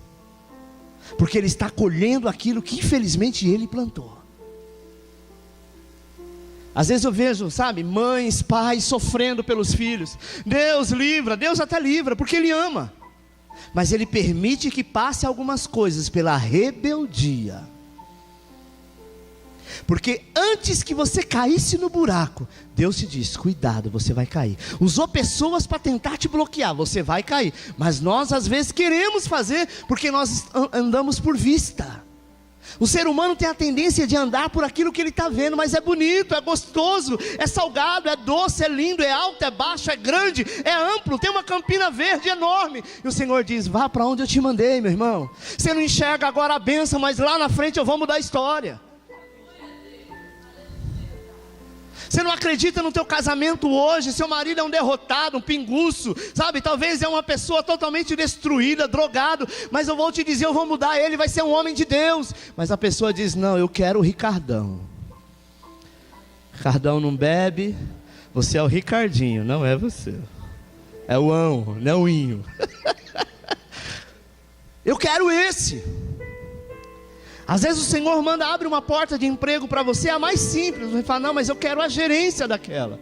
porque Ele está colhendo aquilo que infelizmente Ele plantou. Às vezes eu vejo, sabe, mães, pais sofrendo pelos filhos. Deus livra, Deus até livra, porque Ele ama, mas Ele permite que passe algumas coisas pela rebeldia. Porque antes que você caísse no buraco, Deus te disse, cuidado, você vai cair. Usou pessoas para tentar te bloquear, você vai cair. Mas nós às vezes queremos fazer, porque nós andamos por vista. O ser humano tem a tendência de andar por aquilo que ele está vendo, mas é bonito, é gostoso, é salgado, é doce, é lindo, é alto, é baixo, é grande, é amplo, tem uma campina verde enorme. E o Senhor diz, vá para onde eu te mandei, meu irmão. Você não enxerga agora a bênção, mas lá na frente eu vou mudar a história. Você não acredita no teu casamento hoje, seu marido é um derrotado, um pinguço, sabe, talvez é uma pessoa totalmente destruída, drogado, mas eu vou te dizer, eu vou mudar ele, vai ser um homem de Deus. Mas a pessoa diz, não, eu quero o Ricardão. Ricardão não bebe, você é o Ricardinho, não é você, é o ão, não é o inho. Eu quero esse. Às vezes o Senhor abre uma porta de emprego para você, a mais simples. Você fala, não, mas eu quero a gerência daquela.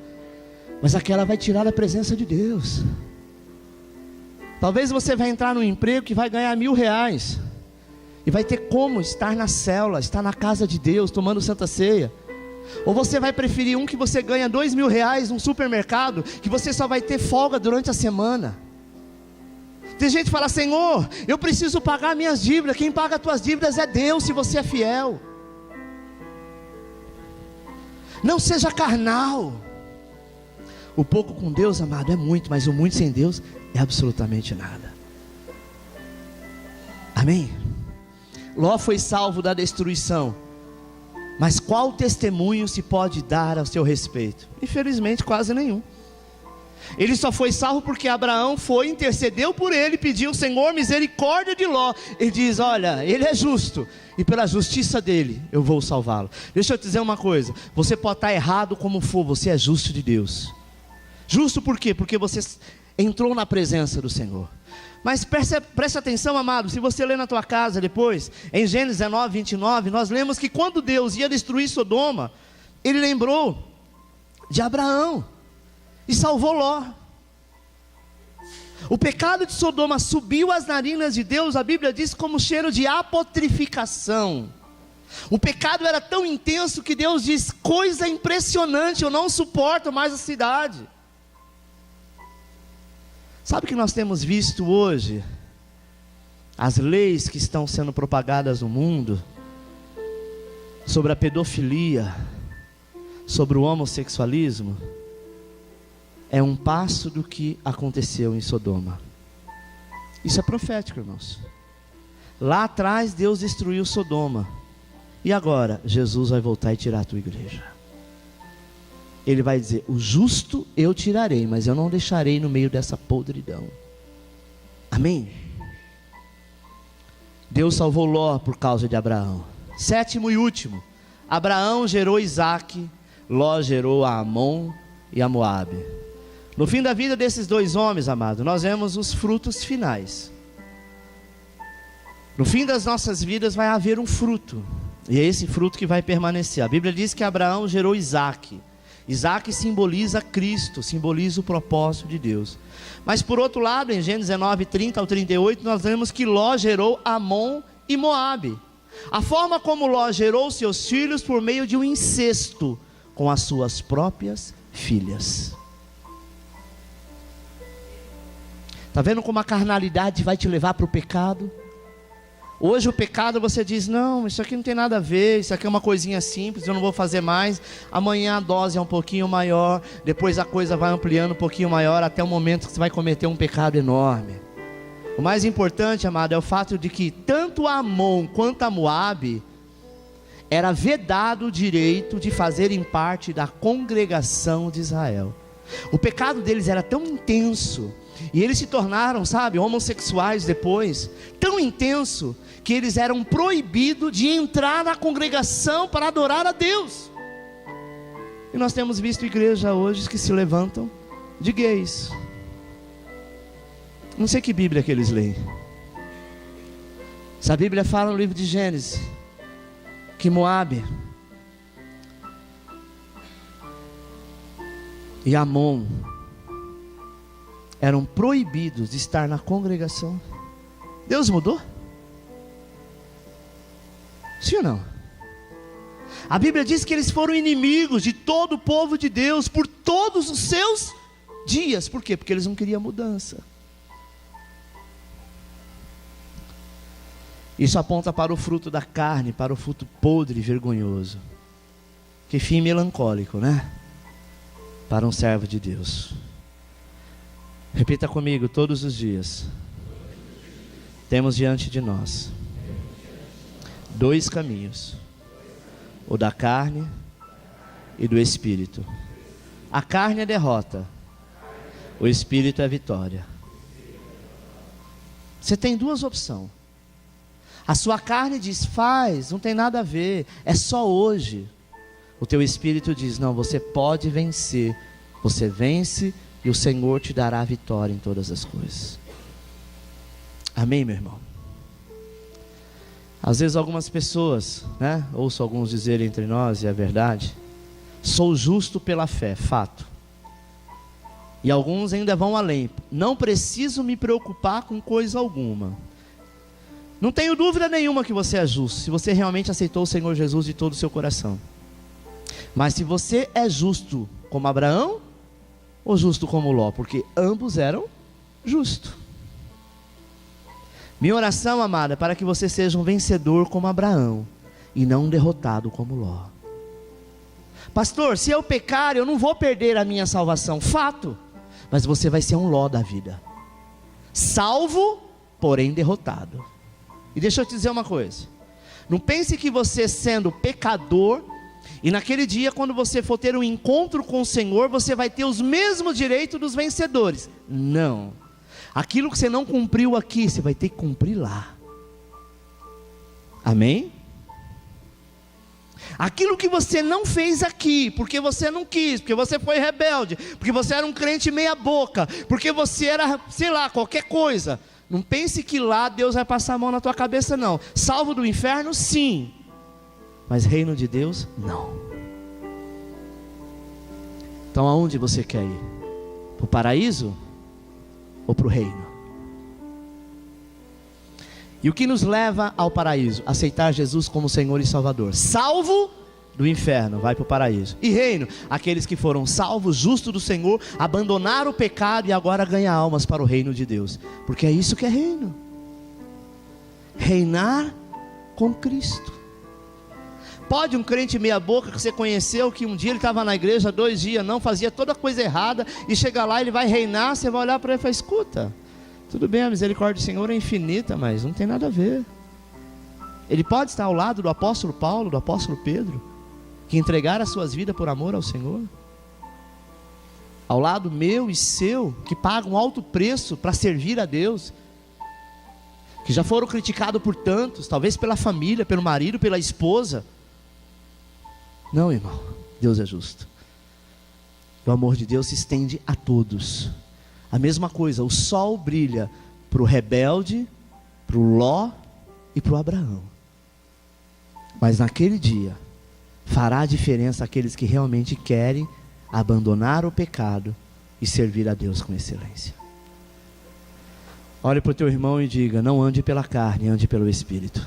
Mas aquela vai tirar da presença de Deus. Talvez você vai entrar num emprego que vai ganhar R$1.000. E vai ter como estar na célula, estar na casa de Deus, tomando Santa Ceia. Ou você vai preferir um que você ganha R$2.000 num supermercado, que você só vai ter folga durante a semana. Tem gente que fala, Senhor, eu preciso pagar minhas dívidas. Quem paga as tuas dívidas é Deus, se você é fiel. Não seja carnal. O pouco com Deus, amado, é muito, mas o muito sem Deus é absolutamente nada. Amém? Ló foi salvo da destruição, mas qual testemunho se pode dar ao seu respeito? Infelizmente quase nenhum. Ele só foi salvo porque Abraão foi, intercedeu por ele, pediu, Senhor, misericórdia de Ló. Ele diz, olha, ele é justo, e pela justiça dele, eu vou salvá-lo. Deixa eu te dizer uma coisa, você pode estar errado como for, você é justo de Deus. Justo por quê? Porque você entrou na presença do Senhor. Mas preste atenção, amado, se você ler na tua casa depois, em Gênesis 19, 29, nós lemos que quando Deus ia destruir Sodoma, Ele lembrou de Abraão e salvou Ló. O pecado de Sodoma subiu às narinas de Deus, a Bíblia diz, como cheiro de apotrificação. O pecado era tão intenso que Deus diz, coisa impressionante, eu não suporto mais a cidade. Sabe o que nós temos visto hoje? As leis que estão sendo propagadas no mundo, sobre a pedofilia, sobre o homossexualismo, é um passo do que aconteceu em Sodoma. Isso é profético, irmãos. Lá atrás Deus destruiu Sodoma, e agora Jesus vai voltar e tirar a tua igreja. Ele vai dizer, o justo eu tirarei, mas eu não deixarei no meio dessa podridão. Amém? Deus salvou Ló por causa de Abraão. Sétimo e último, Abraão gerou Isaque, Ló gerou a Amon e a Moabe. No fim da vida desses dois homens, amado, nós vemos os frutos finais. No fim das nossas vidas vai haver um fruto, e é esse fruto que vai permanecer. A Bíblia diz que Abraão gerou Isaque. Isaque simboliza Cristo, simboliza o propósito de Deus. Mas por outro lado, em Gênesis 19, 30 ao 38, nós vemos que Ló gerou Amon e Moabe. A forma como Ló gerou seus filhos por meio de um incesto com as suas próprias filhas. Está vendo como a carnalidade vai te levar para o pecado? Hoje o pecado você diz, não, isso aqui não tem nada a ver, isso aqui é uma coisinha simples, eu não vou fazer mais. Amanhã a dose é um pouquinho maior, depois a coisa vai ampliando um pouquinho maior, até o momento que você vai cometer um pecado enorme. O mais importante, amado, é o fato de que tanto a Amon quanto a Moabe era vedado o direito de fazerem parte da congregação de Israel. O pecado deles era tão intenso, e eles se tornaram, sabe, homossexuais depois, tão intenso, que eles eram proibidos de entrar na congregação para adorar a Deus. E nós temos visto igrejas hoje que se levantam de gays. Não sei que Bíblia que eles leem. Essa Bíblia fala no livro de Gênesis que Moabe e Amon eram proibidos de estar na congregação. Deus mudou? Sim ou não? A Bíblia diz que eles foram inimigos de todo o povo de Deus por todos os seus dias. Por quê? Porque eles não queriam mudança. Isso aponta para o fruto da carne, para o fruto podre e vergonhoso. Que fim melancólico, né? Para um servo de Deus. Repita comigo: todos os dias temos diante de nós dois caminhos, o da carne e do espírito. A carne é derrota, o espírito é vitória. Você tem duas opções. A sua carne diz, faz, não tem nada a ver, é só hoje. O teu espírito diz, não, você pode vencer. Você vence e o Senhor te dará a vitória em todas as coisas. Amém, meu irmão? Às vezes algumas pessoas, né, ouço alguns dizerem entre nós, e é verdade, sou justo pela fé, fato. E alguns ainda vão além, não preciso me preocupar com coisa alguma. Não tenho dúvida nenhuma que você é justo, se você realmente aceitou o Senhor Jesus de todo o seu coração. Mas se você é justo como Abraão, ou justo como Ló, porque ambos eram justos. Minha oração, amada, é para que você seja um vencedor como Abraão, e não um derrotado como Ló. Pastor, se eu pecar, eu não vou perder a minha salvação, fato, mas você vai ser um Ló da vida, salvo, porém derrotado. E deixa eu te dizer uma coisa, não pense que você sendo pecador, e naquele dia quando você for ter um encontro com o Senhor, você vai ter os mesmos direitos dos vencedores. Não, aquilo que você não cumpriu aqui, você vai ter que cumprir lá. Amém? Aquilo que você não fez aqui, porque você não quis, porque você foi rebelde, porque você era um crente meia boca, porque você era, sei lá, qualquer coisa, não pense que lá Deus vai passar a mão na tua cabeça, não. Salvo do inferno, sim, mas reino de Deus, não. Então aonde você quer ir? Para o paraíso ou para o reino? E o que nos leva ao paraíso? Aceitar Jesus como Senhor e Salvador. Salvo do inferno, vai para o paraíso. E reino? Aqueles que foram salvos, justos do Senhor, abandonaram o pecado e agora ganham almas para o reino de Deus. Porque é isso que é reino. Reinar com Cristo. Pode um crente meia boca que você conheceu, que um dia ele estava na igreja, 2 dias não, fazia toda coisa errada, e chega lá, ele vai reinar, você vai olhar para ele e falar, escuta, tudo bem, a misericórdia do Senhor é infinita, mas não tem nada a ver. Ele pode estar ao lado do apóstolo Paulo, do apóstolo Pedro, que entregaram as suas vidas por amor ao Senhor, ao lado meu e seu, que pagam um alto preço para servir a Deus, que já foram criticados por tantos, talvez pela família, pelo marido, pela esposa. Não, irmão, Deus é justo. O amor de Deus se estende a todos. A mesma coisa, o sol brilha para o rebelde, para o Ló e para o Abraão. Mas naquele dia, fará a diferença aqueles que realmente querem abandonar o pecado e servir a Deus com excelência. Olhe para o teu irmão e diga, não ande pela carne, ande pelo Espírito.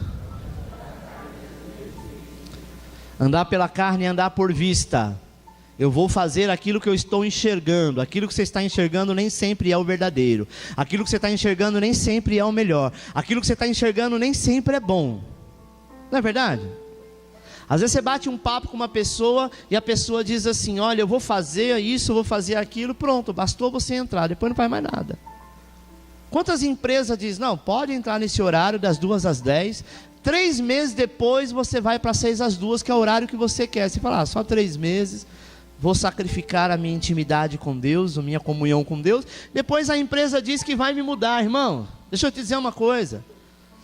Andar pela carne é andar por vista. Eu vou fazer aquilo que eu estou enxergando. Aquilo que você está enxergando nem sempre é o verdadeiro. Aquilo que você está enxergando nem sempre é o melhor. Aquilo que você está enxergando nem sempre é bom. Não é verdade? Às vezes você bate um papo com uma pessoa e a pessoa diz assim: olha, eu vou fazer isso, eu vou fazer aquilo. Pronto, bastou você entrar, depois não faz mais nada. Quantas empresas dizem: não, pode entrar nesse horário das 2 às 10. 3 meses depois você vai para 6 às 2, que é o horário que você quer. Você fala: só 3 meses, vou sacrificar a minha intimidade com Deus, a minha comunhão com Deus. Depois a empresa diz que vai me mudar. Irmão, deixa eu te dizer uma coisa.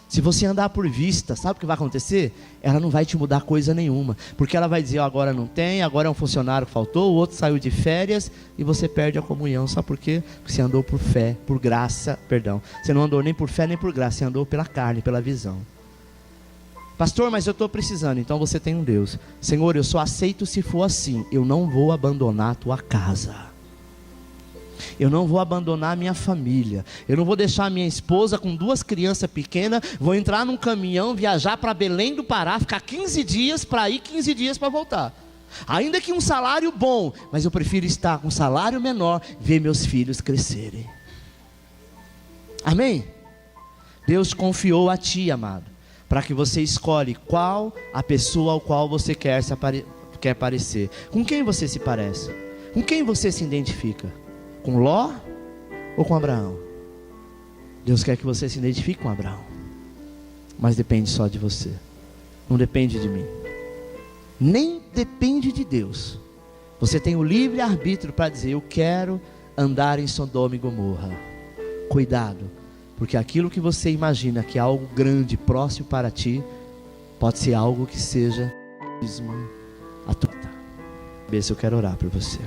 Se você andar por vista, sabe o que vai acontecer? Ela não vai te mudar coisa nenhuma. Porque ela vai dizer: agora não tem, agora é um funcionário que faltou, o outro saiu de férias, e você perde a comunhão. Sabe por quê? Porque você andou por fé, por graça, perdão. Você não andou nem por fé nem por graça, você andou pela carne, pela visão. Pastor, mas eu estou precisando. Então você tem um Deus. Senhor, eu só aceito se for assim. Eu não vou abandonar a tua casa. Eu não vou abandonar a minha família. Eu não vou deixar a minha esposa com 2 crianças pequenas. Vou entrar num caminhão, viajar para Belém do Pará, ficar 15 dias para ir, 15 dias para voltar. Ainda que um salário bom, mas eu prefiro estar com um salário menor, ver meus filhos crescerem. Amém? Deus confiou a ti, amado, para que você escolhe qual a pessoa ao qual você quer parecer. Com quem você se parece? Com quem você se identifica? Com Ló ou com Abraão? Deus quer que você se identifique com Abraão, mas depende só de você, não depende de mim, nem depende de Deus. Você tem o livre arbítrio para dizer: eu quero andar em Sodoma e Gomorra. Cuidado, porque aquilo que você imagina que é algo grande, próximo para ti, pode ser algo que seja a tua. Eu quero orar por você.